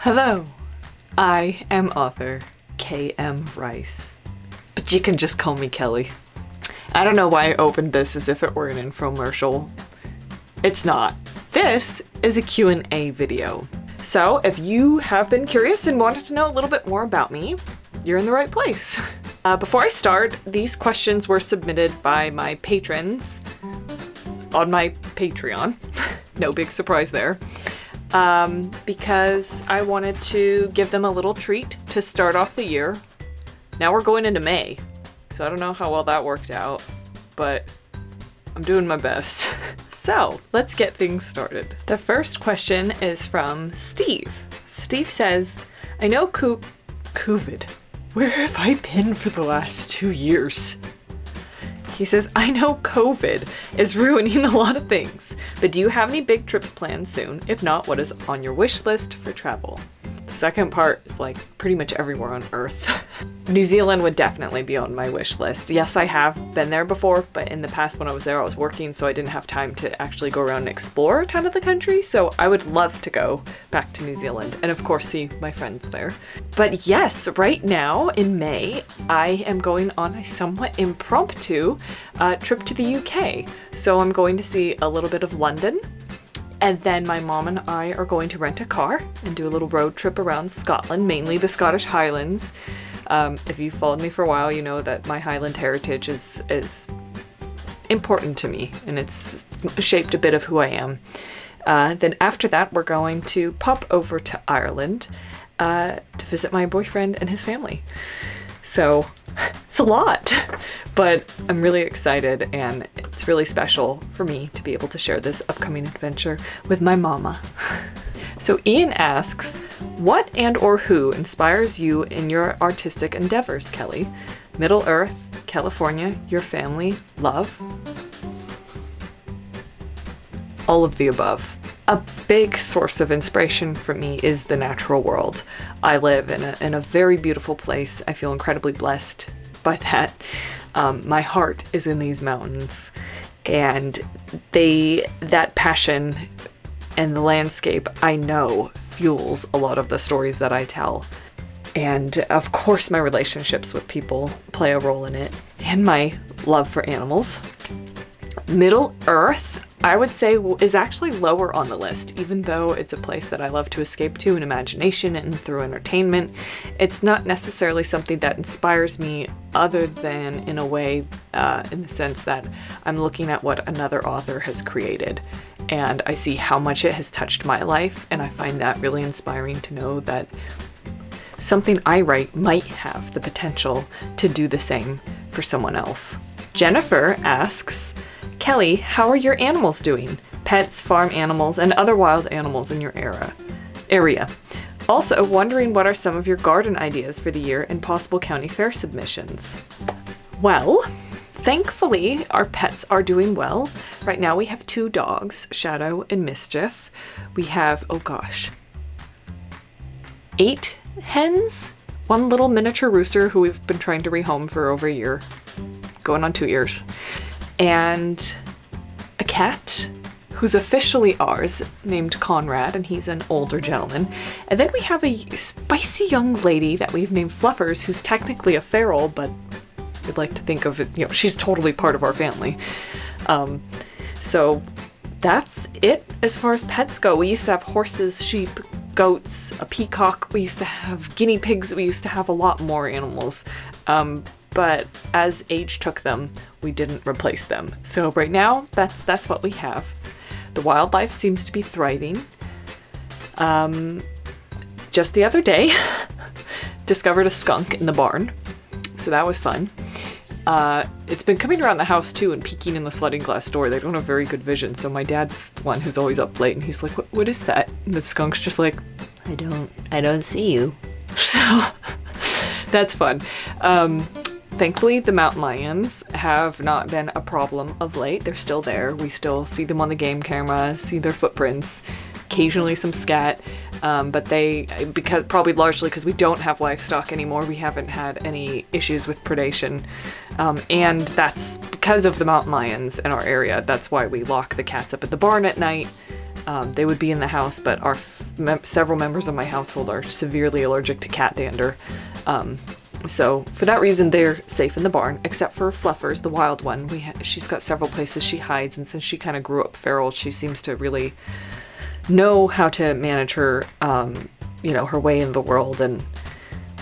Hello, I am author K.M. Rice, but you can just call me Kelly. I don't know why I opened this as if it were an infomercial. It's not. This is a Q&A video. So if you have been curious and wanted to know a little bit more about me, you're in the right place. Before I start, these questions were submitted by my patrons on my Patreon. No big surprise there. Because I wanted to give them a little treat to start off the year. Now we're going into May, so I don't know how well that worked out, but I'm doing my best. So let's get things started. The first question is from Steve. Steve says, I know COVID. Where have I been for the last 2 years? He says, I know COVID is ruining a lot of things, but do you have any big trips planned soon? If not, what is on your wish list for travel? The second part is like pretty much everywhere on Earth. New Zealand would definitely be on my wish list. Yes, I have been there before, but in the past when I was there, I was working, so I didn't have time to actually go around and explore a ton of the country. So I would love to go back to New Zealand and of course see my friends there. But yes, right now in May, I am going on a somewhat impromptu trip to the UK. So I'm going to see a little bit of London. And then my mom and I are going to rent a car and do a little road trip around Scotland, mainly the Scottish Highlands. If you've followed me for a while, you know that my Highland heritage is important to me and it's shaped a bit of who I am. Then after that, we're going to pop over to Ireland to visit my boyfriend and his family. So it's a lot, but I'm really excited and it's really special for me to be able to share this upcoming adventure with my mama. So Ian asks, what and or who inspires you in your artistic endeavors, Kelly? Middle Earth, California, your family, love? All of the above. A big source of inspiration for me is the natural world. I live in a very beautiful place. I feel incredibly blessed by that. My heart is in these mountains, and that passion and the landscape, I know, fuels a lot of the stories that I tell. And of course my relationships with people play a role in it, and my love for animals. Middle Earth, I would say, is actually lower on the list, even though it's a place that I love to escape to in imagination and through entertainment. It's not necessarily something that inspires me other than in a way, in the sense that I'm looking at what another author has created and I see how much it has touched my life, and I find that really inspiring to know that something I write might have the potential to do the same for someone else. Jennifer asks, Kelly, how are your animals doing? Pets, farm animals, and other wild animals in your area. Also, wondering what are some of your garden ideas for the year and possible county fair submissions? Well, thankfully, our pets are doing well. Right now we have 2 dogs, Shadow and Mischief. We have, 8 hens, 1 little miniature rooster who we've been trying to rehome for over a year, going on 2 years. And a cat who's officially ours, named Conrad, and he's an older gentleman. And then we have a spicy young lady that we've named Fluffers, who's technically a feral, but we'd like to think of it, she's totally part of our family. So that's it as far as pets go. We used to have horses, sheep, goats, a peacock. We used to have guinea pigs. We used to have a lot more animals. But as age took them, we didn't replace them. So right now, that's what we have. The wildlife seems to be thriving. Just the other day, discovered a skunk in the barn. So that was fun. It's been coming around the house too and peeking in the sliding glass door. They don't have very good vision. So my dad's the one who's always up late and he's like, what is that? And the skunk's just like, I don't see you. So that's fun. Thankfully, the mountain lions have not been a problem of late. They're still there. We still see them on the game camera, see their footprints, occasionally some scat. But probably largely because we don't have livestock anymore, we haven't had any issues with predation. And that's because of the mountain lions in our area. That's why we lock the cats up at the barn at night. They would be in the house, but several members of my household are severely allergic to cat dander. So for that reason, they're safe in the barn, except for Fluffers, the wild one. She's got several places she hides, and since she kind of grew up feral, she seems to really know how to manage her, her way in the world, and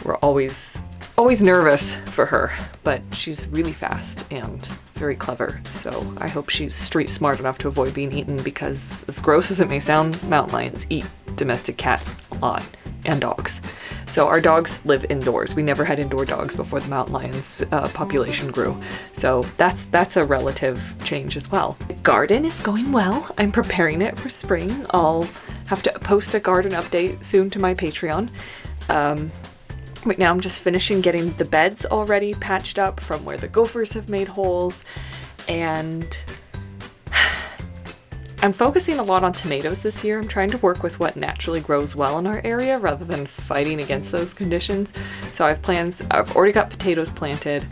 we're always nervous for her, but she's really fast and very clever, so I hope she's street smart enough to avoid being eaten, because as gross as it may sound, mountain lions eat domestic cats a lot, and dogs. So our dogs live indoors. We never had indoor dogs before the mountain lions population grew, so that's a relative change as well. The garden is going well. I'm preparing it for spring. I'll have to post a garden update soon to my Patreon. Right now I'm just finishing getting the beds already patched up from where the gophers have made holes, and I'm focusing a lot on tomatoes this year. I'm trying to work with what naturally grows well in our area rather than fighting against those conditions. So I have plans. I've already got potatoes planted,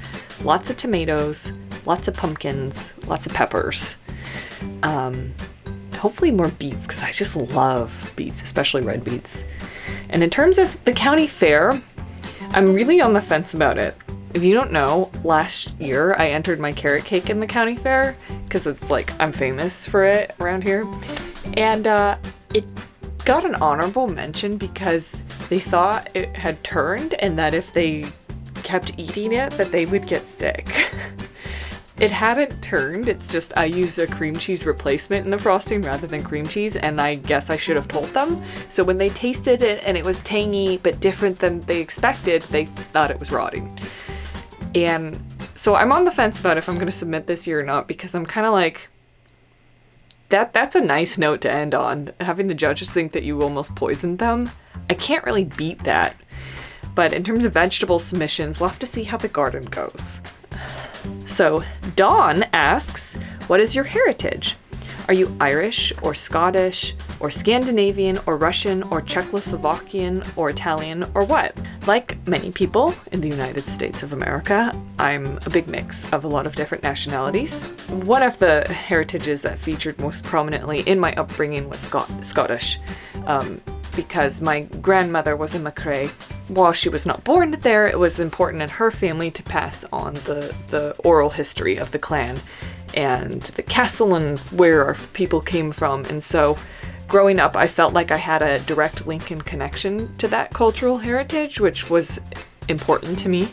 lots of tomatoes, lots of pumpkins, lots of peppers. Hopefully more beets, because I just love beets, especially red beets. And in terms of the county fair, I'm really on the fence about it. If you don't know, last year I entered my carrot cake in the county fair, because it's like I'm famous for it around here. And it got an honorable mention because they thought it had turned, and that if they kept eating it, that they would get sick. It hadn't turned, it's just I used a cream cheese replacement in the frosting rather than cream cheese, and I guess I should have told them. So when they tasted it and it was tangy but different than they expected, they thought it was rotting. And so I'm on the fence about if I'm going to submit this year or not, because I'm kind of like, that's a nice note to end on, having the judges think that you almost poisoned them. I can't really beat that. But in terms of vegetable submissions, we'll have to see how the garden goes. So Dawn asks, what is your heritage? Are you Irish or Scottish or Scandinavian or Russian or Czechoslovakian or Italian or what? Like many people in the United States of America, I'm a big mix of a lot of different nationalities. One of the heritages that featured most prominently in my upbringing was Scottish, because my grandmother was a McCrae. While she was not born there, it was important in her family to pass on the oral history of the clan and the castle and where our people came from. And so growing up, I felt like I had a direct link and connection to that cultural heritage, which was important to me.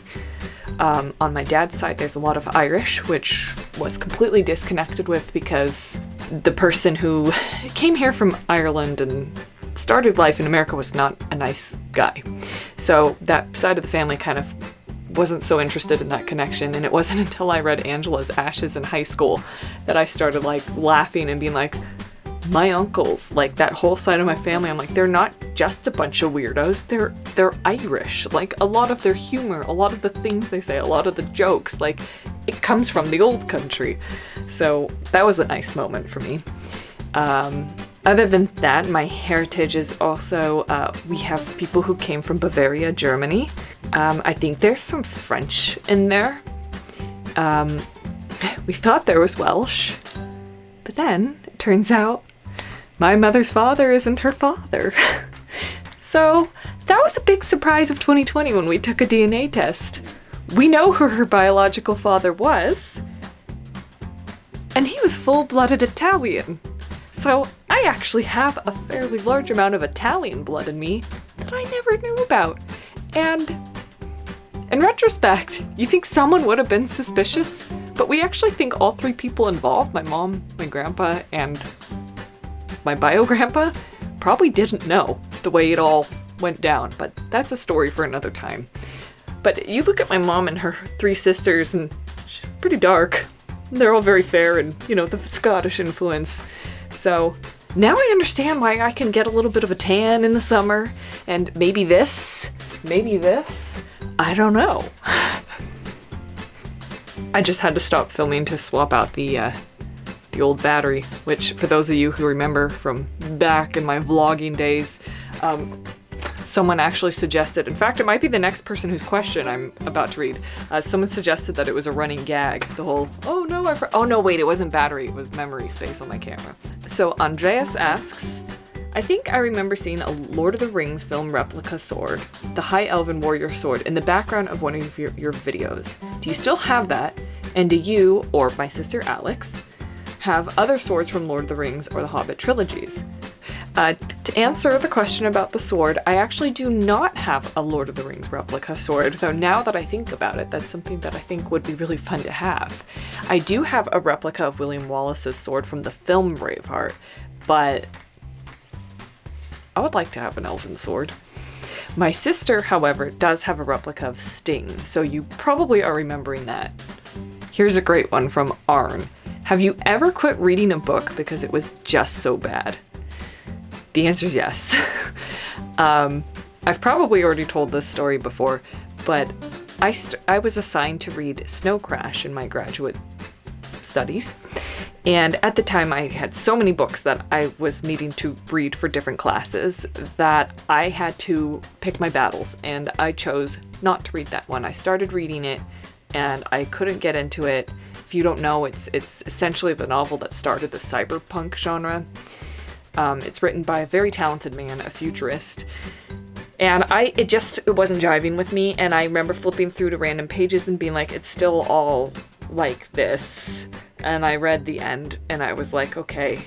On my dad's side, there's a lot of Irish, which was completely disconnected with, because the person who came here from Ireland and started life in America was not a nice guy. So that side of the family kind of wasn't so interested in that connection, and it wasn't until I read Angela's Ashes in high school that I started like laughing and being like, my uncles, like that whole side of my family, I'm like, they're not just a bunch of weirdos, they're Irish. Like a lot of their humor, a lot of the things they say, a lot of the jokes, like it comes from the old country. So that was a nice moment for me. Other than that, my heritage is also, we have people who came from Bavaria, Germany. I think there's some French in there. We thought there was Welsh, but then it turns out my mother's father isn't her father. So that was a big surprise of 2020 when we took a DNA test. We know who her biological father was, and he was full-blooded Italian. So I actually have a fairly large amount of Italian blood in me that I never knew about. And in retrospect, you think someone would have been suspicious, but we actually think all three people involved, my mom, my grandpa, and my bio-grandpa, probably didn't know the way it all went down, but that's a story for another time. But you look at my mom and her three sisters, and she's pretty dark. They're all very fair and, the Scottish influence. So now I understand why I can get a little bit of a tan in the summer, and maybe this, I don't know. I just had to stop filming to swap out the old battery, which for those of you who remember from back in my vlogging days, Someone actually suggested, in fact, it might be the next person whose question I'm about to read. Someone suggested that it was a running gag. The whole, oh no, oh no, wait, it wasn't battery, it was memory space on my camera. So Andreas asks, I think I remember seeing a Lord of the Rings film replica sword, the High Elven Warrior sword, in the background of one of your videos. Do you still have that? And do you, or my sister Alex, have other swords from Lord of the Rings or the Hobbit trilogies? To answer the question about the sword, I actually do not have a Lord of the Rings replica sword, though now that I think about it, that's something that I think would be really fun to have. I do have a replica of William Wallace's sword from the film Braveheart, but I would like to have an elven sword. My sister, however, does have a replica of Sting, so you probably are remembering that. Here's a great one from Arn. Have you ever quit reading a book because it was just so bad? The answer is yes. I've probably already told this story before, but I was assigned to read Snow Crash in my graduate studies. And at the time I had so many books that I was needing to read for different classes that I had to pick my battles, and I chose not to read that one. I started reading it and I couldn't get into it. If you don't know, it's essentially the novel that started the cyberpunk genre. It's written by a very talented man, a futurist, and it wasn't jiving with me, and I remember flipping through to random pages and being like, it's still all like this, and I read the end, and I was like, okay,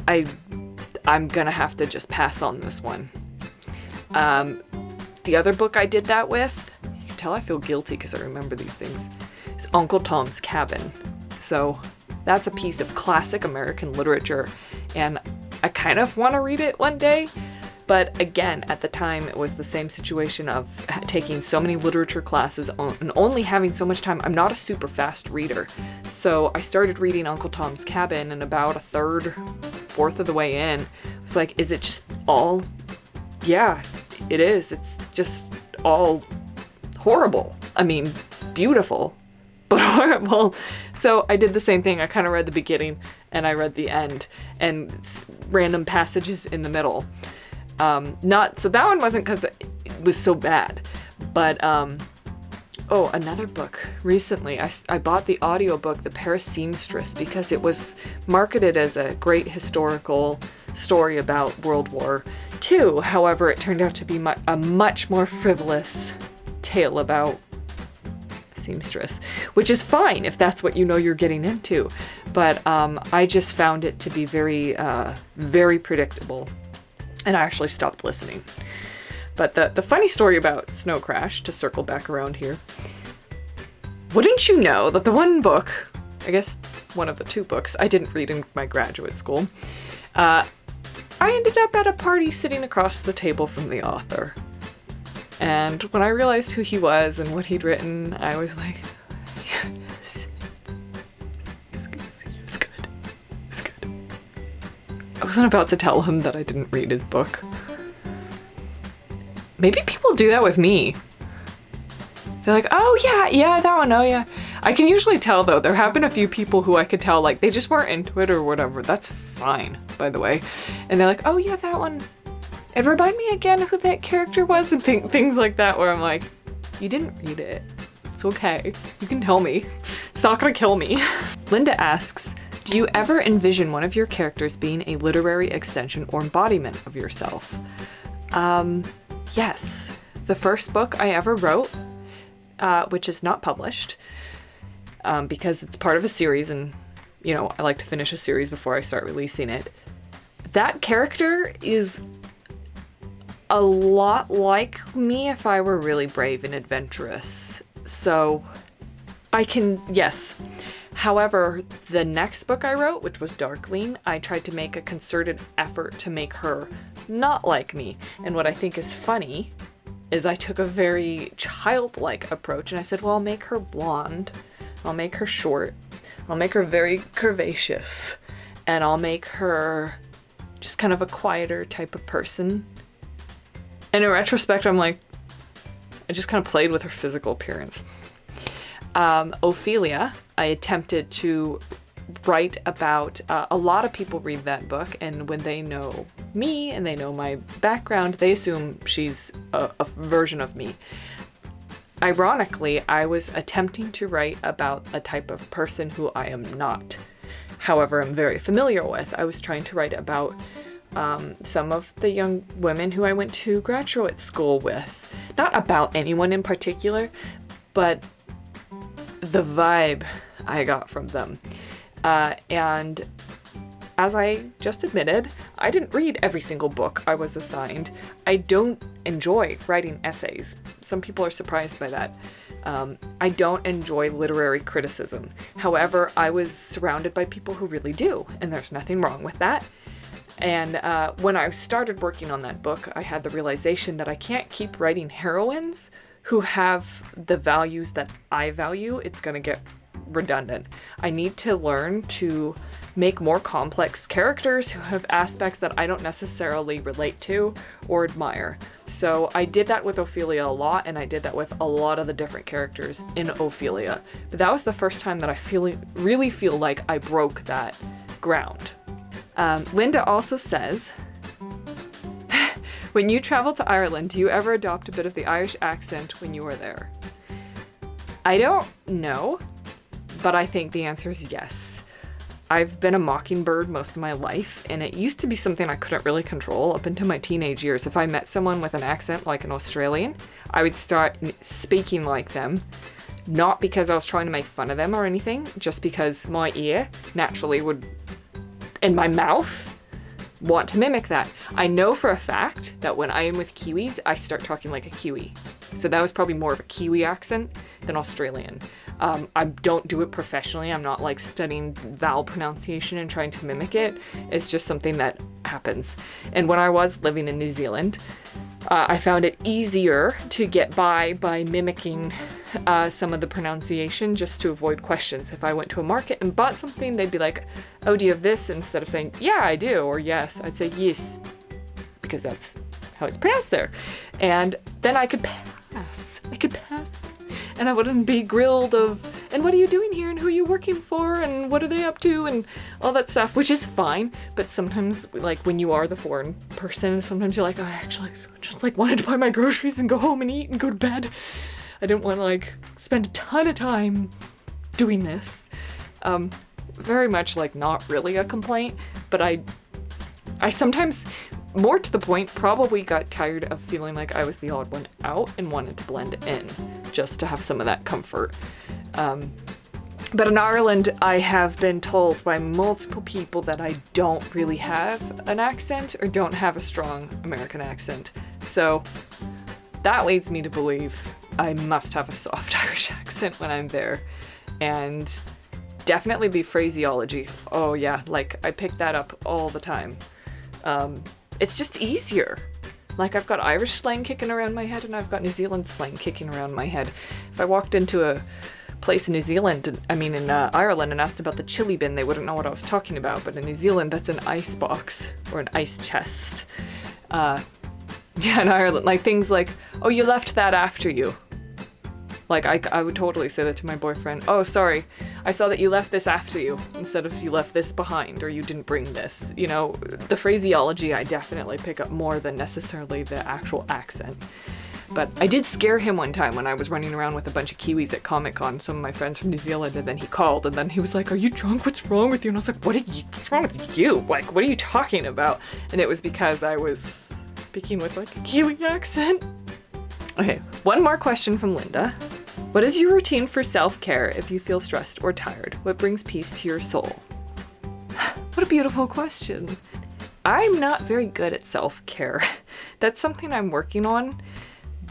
I'm gonna have to just pass on this one. The other book I did that with, you can tell I feel guilty because I remember these things, is Uncle Tom's Cabin. So that's a piece of classic American literature, and I kind of want to read it one day, but again, at the time, it was the same situation of taking so many literature classes and only having so much time. I'm not a super fast reader, so I started reading Uncle Tom's Cabin, and about a third, fourth of the way in, I was like, is it just all? Yeah, it is. It's just all horrible. I mean, beautiful, but horrible. So I did the same thing. I kind of read the beginning and I read the end and random passages in the middle. So that one wasn't because it was so bad, but another book. Recently, I bought the audiobook, The Paris Seamstress, because it was marketed as a great historical story about World War II. However, it turned out to be a much more frivolous tale about seamstress, which is fine if that's what you know you're getting into. But I just found it to be very, very predictable, and I actually stopped listening. But the funny story about Snow Crash, to circle back around here, wouldn't you know that the one book, I guess one of the two books, I didn't read in my graduate school, I ended up at a party sitting across the table from the author. And when I realized who he was and what he'd written, I was like, it's good. It's good. I wasn't about to tell him that I didn't read his book. Maybe people do that with me. They're like, oh yeah, that one, oh yeah. I can usually tell though, there have been a few people who I could tell like they just weren't into it or whatever. That's fine, by the way. And they're like, oh yeah, that one. And remind me again who that character was, and things like that, where I'm like, you didn't read it. It's okay. You can tell me. It's not gonna kill me. Linda asks, do you ever envision one of your characters being a literary extension or embodiment of yourself? Yes. The first book I ever wrote, which is not published, because it's part of a series, and, you know, I like to finish a series before I start releasing it. That character is a lot like me if I were really brave and adventurous. So yes. However, the next book I wrote, which was Darkling, I tried to make a concerted effort to make her not like me. And what I think is funny is I took a very childlike approach and I said, well, I'll make her blonde, I'll make her short, I'll make her very curvaceous, and I'll make her just kind of a quieter type of person. And in retrospect, I'm like, I just kind of played with her physical appearance. Ophelia, I attempted to write about, a lot of people read that book, and when they know me and they know my background, they assume she's a version of me. Ironically, I was attempting to write about a type of person who I am not. However, I'm very familiar with. I was trying to write about some of the young women who I went to graduate school with. Not about anyone in particular, but the vibe I got from them. And as I just admitted, I didn't read every single book I was assigned. I don't enjoy writing essays. Some people are surprised by that. I don't enjoy literary criticism. However, I was surrounded by people who really do, and there's nothing wrong with that. And when I started working on that book, I had the realization that I can't keep writing heroines who have the values that I value. It's going to get redundant. I need to learn to make more complex characters who have aspects that I don't necessarily relate to or admire. So I did that with Ophelia a lot, and I did that with a lot of the different characters in Ophelia. But that was the first time that I really feel like I broke that ground. Linda also says, when you travel to Ireland, do you ever adopt a bit of the Irish accent when you are there? I don't know, but I think the answer is yes. I've been a mockingbird most of my life, and it used to be something I couldn't really control up into my teenage years. If I met someone with an accent like an Australian, I would start speaking like them, not because I was trying to make fun of them or anything, just because my ear naturally would, and my mouth, want to mimic that. I know for a fact that when I am with Kiwis, I start talking like a Kiwi. So that was probably more of a Kiwi accent than Australian. I don't do it professionally. I'm not like studying vowel pronunciation and trying to mimic it. It's just something that happens. And when I was living in New Zealand, I found it easier to get by mimicking some of the pronunciation just to avoid questions. If I went to a market and bought something, they'd be like, oh, do you have this? Instead of saying, yeah, I do, or yes, I'd say yes, because that's how it's pronounced there. And then I could pass. And I wouldn't be grilled of, and what are you doing here? And who are you working for? And what are they up to? And all that stuff, which is fine. But sometimes, like, when you are the foreign person, sometimes you're like, oh, I actually just, like, wanted to buy my groceries and go home and eat and go to bed. I didn't want to, like, spend a ton of time doing this. Very much, like, not really a complaint, but I sometimes, more to the point, probably got tired of feeling like I was the odd one out and wanted to blend in just to have some of that comfort. But in Ireland, I have been told by multiple people that I don't really have an accent or don't have a strong American accent. So that leads me to believe I must have a soft Irish accent when I'm there. And definitely the phraseology. Oh yeah, like I pick that up all the time. It's just easier. Like I've got Irish slang kicking around my head and I've got New Zealand slang kicking around my head. If I walked into a place in New Zealand, in Ireland, and asked about the chili bin, they wouldn't know what I was talking about. But in New Zealand, that's an ice box or an ice chest. Yeah, in Ireland, like things like, oh, you left that after you. Like I would totally say that to my boyfriend. Oh, sorry, I saw that you left this after you instead of you left this behind or you didn't bring this. You know, the phraseology I definitely pick up more than necessarily the actual accent. But I did scare him one time when I was running around with a bunch of Kiwis at Comic-Con, some of my friends from New Zealand, and then he called and then he was like, are you drunk? What's wrong with you? And I was like, what's wrong with you? Like, what are you talking about? And it was because I was speaking with like a Kiwi accent. Okay, one more question from Linda. What is your routine for self-care if you feel stressed or tired? What brings peace to your soul? What a beautiful question. I'm not very good at self-care. That's something I'm working on.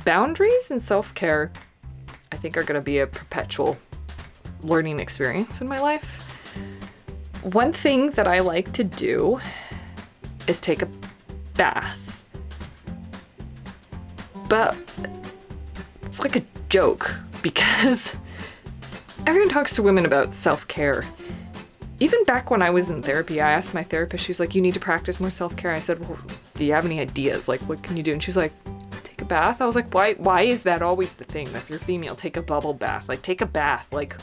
Boundaries and self-care, I think, are going to be a perpetual learning experience in my life. One thing that I like to do is take a bath. But it's like a joke because everyone talks to women about self-care. Even back when I was in therapy, I asked my therapist, she was like, you need to practice more self-care. I said, well, do you have any ideas? Like, what can you do? And she was like, take a bath. I was like, why is that always the thing? If you're female, take a bubble bath. Like, take a bath. Like,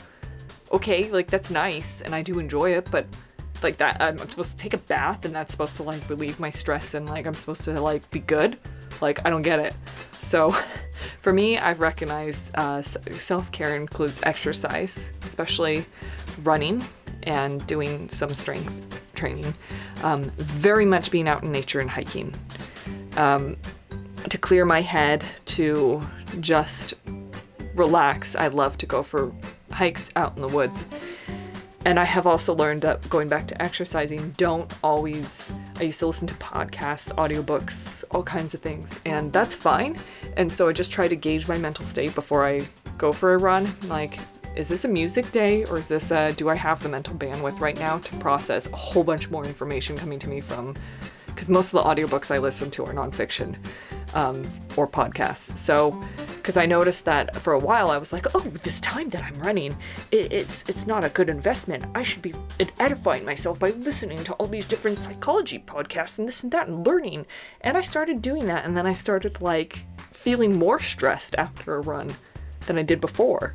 okay, like that's nice and I do enjoy it, but like that I'm supposed to take a bath and that's supposed to like relieve my stress and like I'm supposed to like be good. Like I don't get it. So for me, I've recognized self-care includes exercise, especially running and doing some strength training. Very much being out in nature and hiking. To clear my head, to just relax. I love to go for hikes out in the woods. And I have also learned that going back to exercising, I used to listen to podcasts, audiobooks, all kinds of things, and that's fine. And so I just try to gauge my mental state before I go for a run. Like, is this a music day or is this do I have the mental bandwidth right now to process a whole bunch more information coming to me from, because most of the audiobooks I listen to are nonfiction or podcasts. So, because I noticed that for a while I was like, oh, this time that I'm running, it's not a good investment. I should be edifying myself by listening to all these different psychology podcasts and this and that and learning. And I started doing that, and then I started like feeling more stressed after a run than I did before.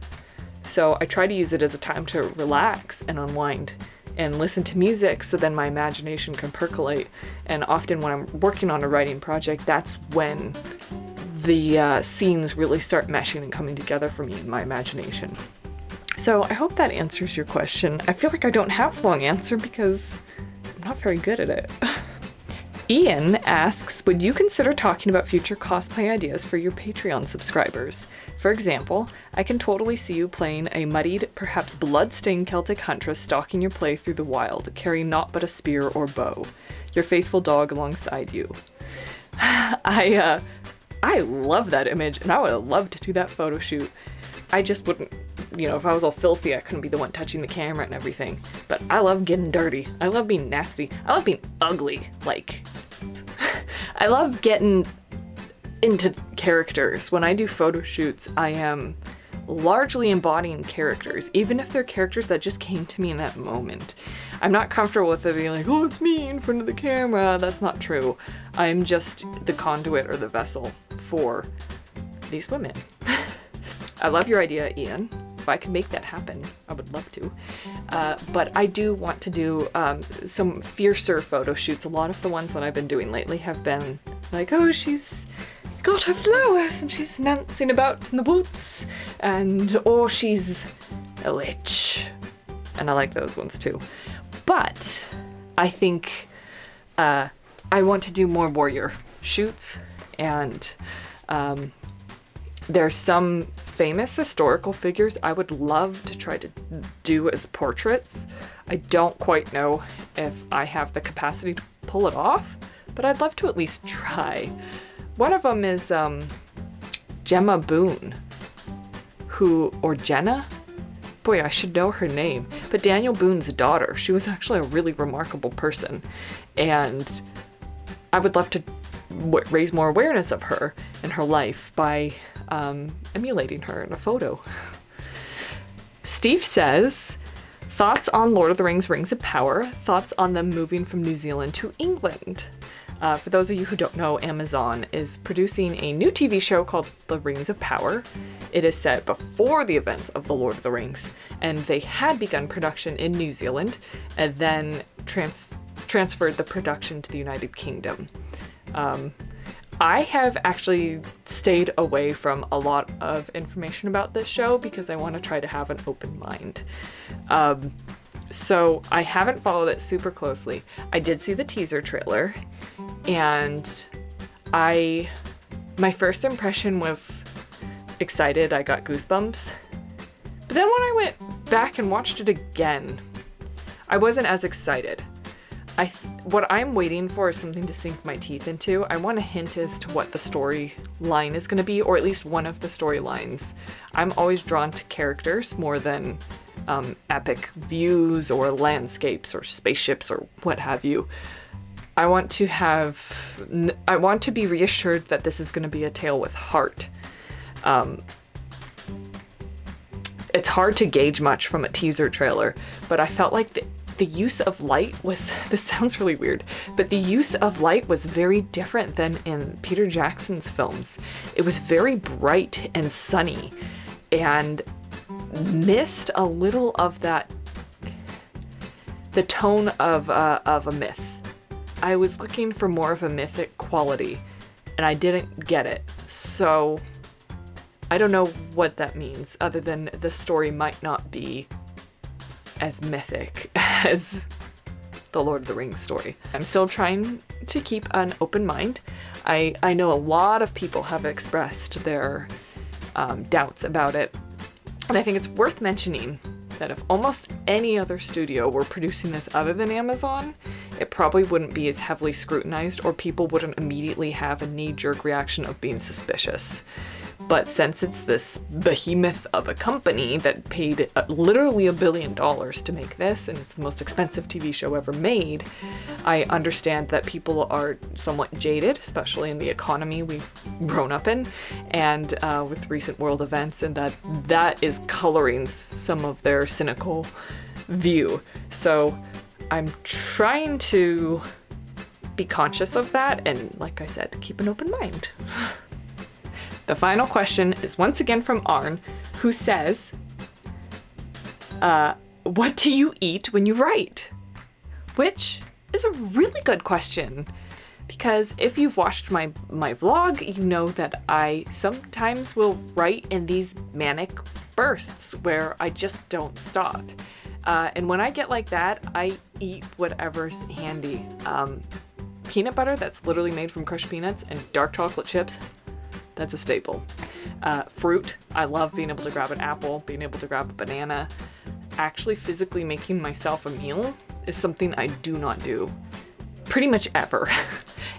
So I try to use it as a time to relax and unwind and listen to music so then my imagination can percolate. And often when I'm working on a writing project, that's when the scenes really start meshing and coming together for me in my imagination. So I hope that answers your question. I feel like I don't have a long answer because I'm not very good at it. Ian asks, would you consider talking about future cosplay ideas for your Patreon subscribers? For example, I can totally see you playing a muddied, perhaps blood-stained Celtic huntress stalking your play through the wild, carrying naught but a spear or bow. Your faithful dog alongside you. I love that image, and I would have loved to do that photo shoot. I just wouldn't, if I was all filthy, I couldn't be the one touching the camera and everything. But I love getting dirty. I love being nasty. I love being ugly. Like, I love getting into characters. When I do photo shoots, I am largely embodying characters, even if they're characters that just came to me in that moment. I'm not comfortable with it being like, oh, it's me in front of the camera. That's not true. I'm just the conduit or the vessel for these women. I love your idea, Ian. If I could make that happen, I would love to. But I do want to do some fiercer photo shoots. A lot of the ones that I've been doing lately have been like, oh, she's got her flowers and she's dancing about in the woods, and oh, she's a witch. And I like those ones too. But I think I want to do more warrior shoots, and there's some famous historical figures I would love to try to do as portraits. I don't quite know if I have the capacity to pull it off, but I'd love to at least try. One of them is Gemma Boone, or Jenna? Boy, I should know her name. But Daniel Boone's daughter. She was actually a really remarkable person. And I would love to raise more awareness of her and her life by emulating her in a photo. Steve says, thoughts on Lord of the Rings, Rings of Power, thoughts on them moving from New Zealand to England. For those of you who don't know, Amazon is producing a new TV show called The Rings of Power. It is set before the events of The Lord of the Rings, and they had begun production in New Zealand and then transferred the production to the United Kingdom. I have actually stayed away from a lot of information about this show because I want to try to have an open mind. So I haven't followed it super closely. I did see the teaser trailer, and my first impression was excited. I got goosebumps. But then when I went back and watched it again, I wasn't as excited. What I'm waiting for is something to sink my teeth into. I want a hint as to what the storyline is going to be, or at least one of the storylines. I'm always drawn to characters more than epic views or landscapes or spaceships or what have you. I want to be reassured that this is going to be a tale with heart. It's hard to gauge much from a teaser trailer, but I felt like the use of light was, this sounds really weird, but the use of light was very different than in Peter Jackson's films. It was very bright and sunny, and missed a little of the tone of a myth. I was looking for more of a mythic quality, and I didn't get it. So I don't know what that means, other than the story might not be as mythic as the Lord of the Rings story. I'm still trying to keep an open mind. I know a lot of people have expressed their doubts about it, and I think it's worth mentioning that if almost any other studio were producing this other than Amazon, it probably wouldn't be as heavily scrutinized, or people wouldn't immediately have a knee-jerk reaction of being suspicious. But since it's this behemoth of a company that paid literally $1 billion to make this, and it's the most expensive TV show ever made, I understand that people are somewhat jaded, especially in the economy we've grown up in, and with recent world events, and that is coloring some of their cynical view. So I'm trying to be conscious of that, and like I said, keep an open mind. The final question is once again from Arn, who says, what do you eat when you write? Which is a really good question, because if you've watched my vlog, you know that I sometimes will write in these manic bursts where I just don't stop. And when I get like that, I eat whatever's handy. Peanut butter that's literally made from crushed peanuts and dark chocolate chips, that's a staple. Fruit, I love being able to grab an apple, being able to grab a banana. Actually physically making myself a meal is something I do not do pretty much ever.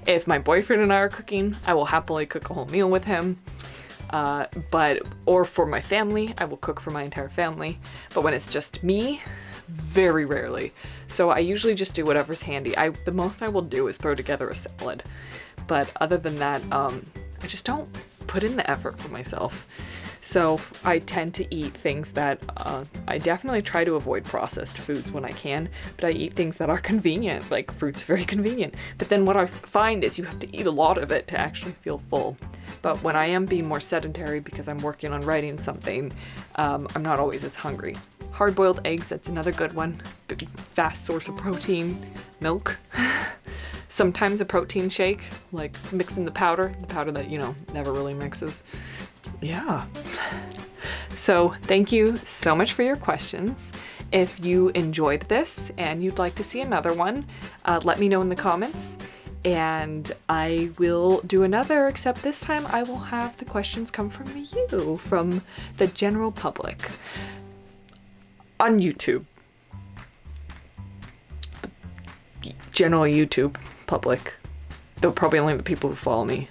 If my boyfriend and I are cooking, I will happily cook a whole meal with him. Or for my family, I will cook for my entire family. But when it's just me, very rarely. So I usually just do whatever's handy. The most I will do is throw together a salad. But other than that, I just don't put in the effort for myself. So I tend to eat things that, I definitely try to avoid processed foods when I can, but I eat things that are convenient, like fruit's very convenient. But then what I find is you have to eat a lot of it to actually feel full. But when I am being more sedentary because I'm working on writing something, I'm not always as hungry. Hard-boiled eggs, that's another good one. Big, fast source of protein. Milk. Sometimes a protein shake, like mixing the powder that, never really mixes. Yeah. So thank you so much for your questions. If you enjoyed this and you'd like to see another one, let me know in the comments, and I will do another, except this time I will have the questions come from you, from the general public on YouTube. General YouTube public, though probably only the people who follow me,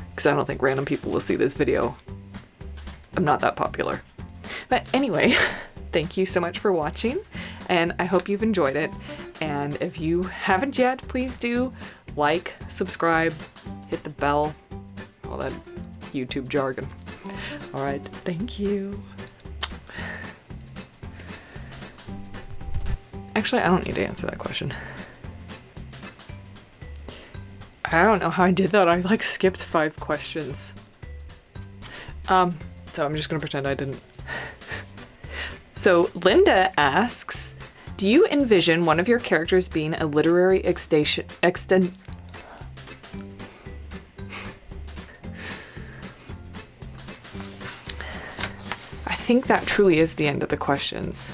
because I don't think random people will see this video. I'm not that popular. But anyway, thank you so much for watching, and I hope you've enjoyed it. And if you haven't yet, please do like, subscribe, hit the bell, all that YouTube jargon. All right, thank you. Actually, I don't need to answer that question. I don't know how I did that. I skipped 5 questions. So I'm just gonna pretend I didn't. So Linda asks, do you envision one of your characters being a literary I think that truly is the end of the questions.